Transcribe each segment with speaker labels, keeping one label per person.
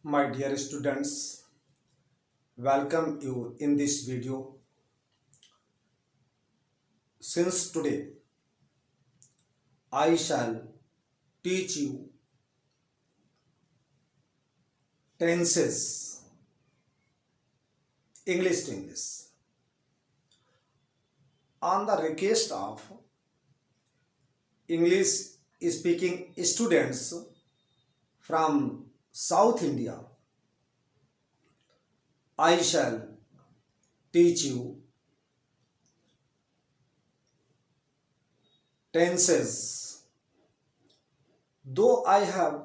Speaker 1: My dear students, welcome you in this video. Since today, I shall teach you tenses, English to English, on the request of English speaking students from South India. I shall teach you tenses. Though I have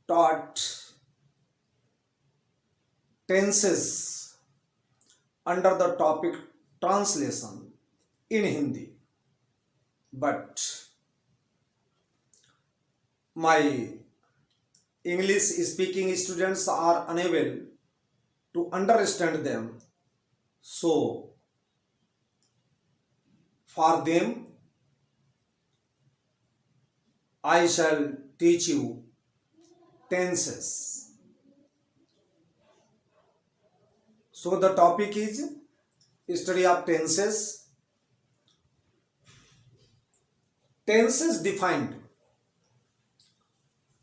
Speaker 1: taught tenses under the topic translation in Hindi, but my English speaking students are unable to understand them, so for them I shall teach you tenses. So the topic is study of tenses. Tenses defined.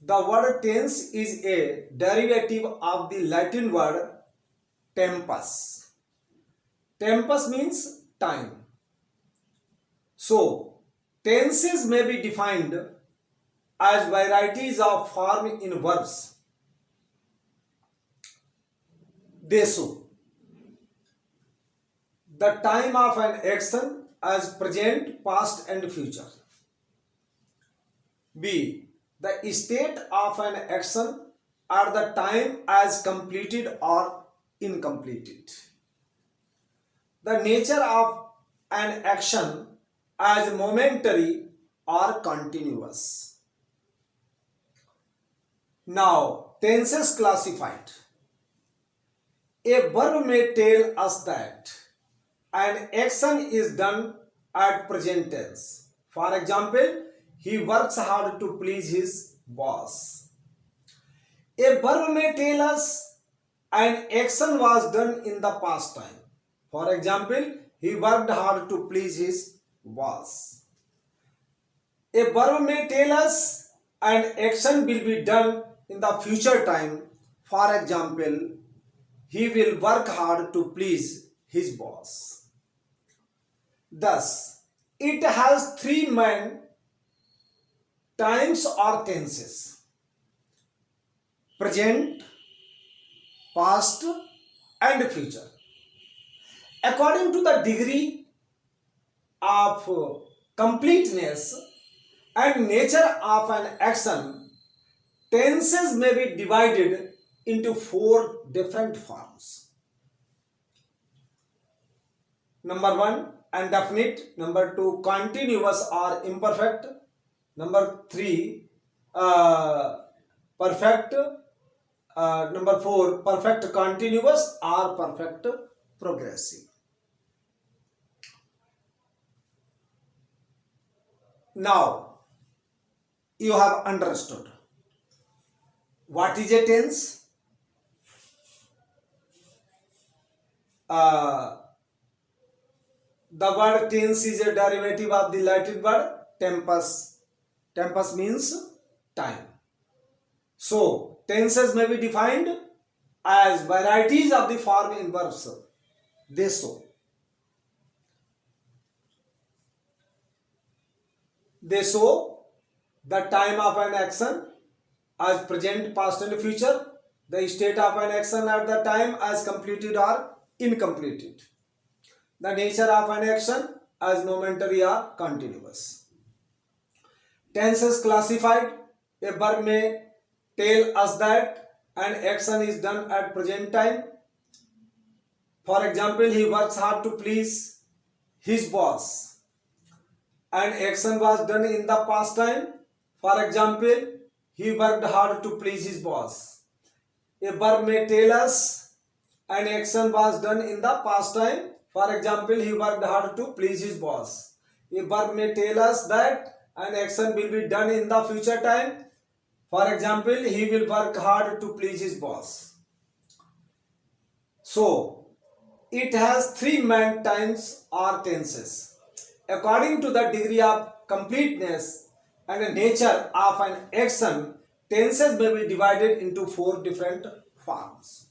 Speaker 1: The word tense is a derivative of the Latin word tempus. Tempus means time. So, tenses may be defined as varieties of form in verbs. They show the time of an action as present, past and future. B. The state of an action at the time as completed or incompleted. The nature of an action as momentary or continuous. Now, tenses classified. A verb may tell us that an action is done at present tense. For example, he works hard to please his boss. A verb may tell us an action was done in the past time. For example, he worked hard to please his boss. A verb may tell us an action will be done in the future time. For example, he will work hard to please his boss. Thus, it has three main times or tenses: present, past and future. According to the degree of completeness and nature of an action, tenses may be divided into four different forms. Number one, indefinite. Number two, continuous or imperfect. Number three, perfect. Number four, perfect continuous or perfect progressive. Now, you have understood what is a tense. The word tense is a derivative of the Latin word tempus. Tempus means time. So, tenses may be defined as varieties of the form in verbs. They show the time of an action as present, past and future, the state of an action at the time as completed or incompleted, the nature of an action as momentary or continuous. Tenses classified. A verb may tell us that an action is done at present time. For example, he works hard to please his boss. An action was done in the past time. For example, he worked hard to please his boss. A verb may tell us an action was done in the past time. For example, he worked hard to please his boss. A verb may tell us that an action will be done in the future time. For example, he will work hard to please his boss. So, it has three main times or tenses. According to the degree of completeness and the nature of an action, tenses may be divided into four different forms.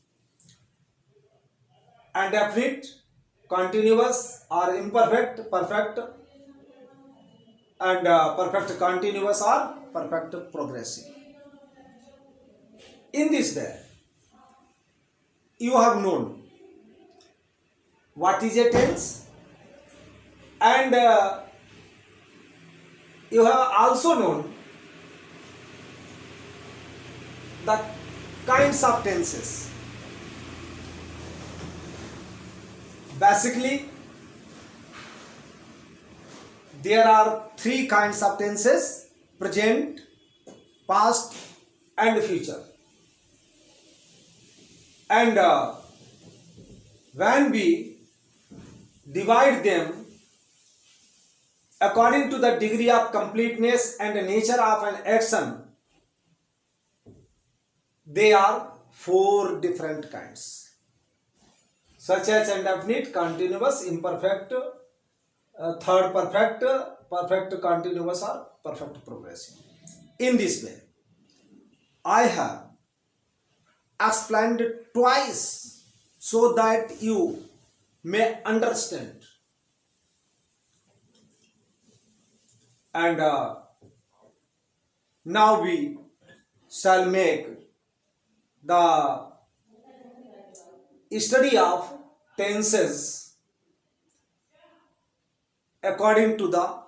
Speaker 1: Indefinite, continuous or imperfect, perfect, and perfect continuous or perfect progressive. In this way, you have known what is a tense, and you have also known the kinds of tenses. Basically, there are three kinds of tenses: present, past, and future. And when we divide them according to the degree of completeness and the nature of an action, they are four different kinds, such as indefinite, continuous, imperfect, third perfect, perfect continuous, or perfect progressive. In this way, I have explained twice so that you may understand. And now we shall make the study of tenses according to the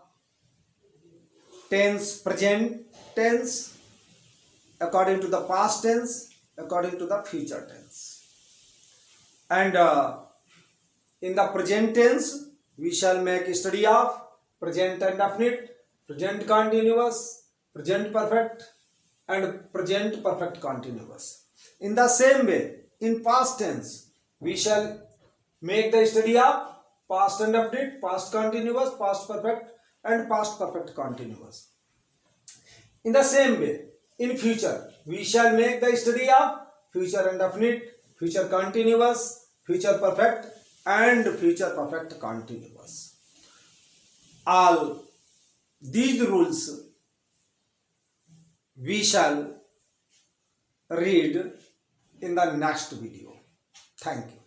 Speaker 1: tense, present tense, according to the past tense, according to the future tense. And in the present tense, we shall make a study of present indefinite, present continuous, present perfect, and present perfect continuous. In the same way, in past tense, we shall make the study of past indefinite, past continuous, past perfect, and past perfect continuous. In the same way, in future, we shall make the study of future indefinite, future continuous, future perfect, and future perfect continuous. All these rules we shall read in the next video. Thank you.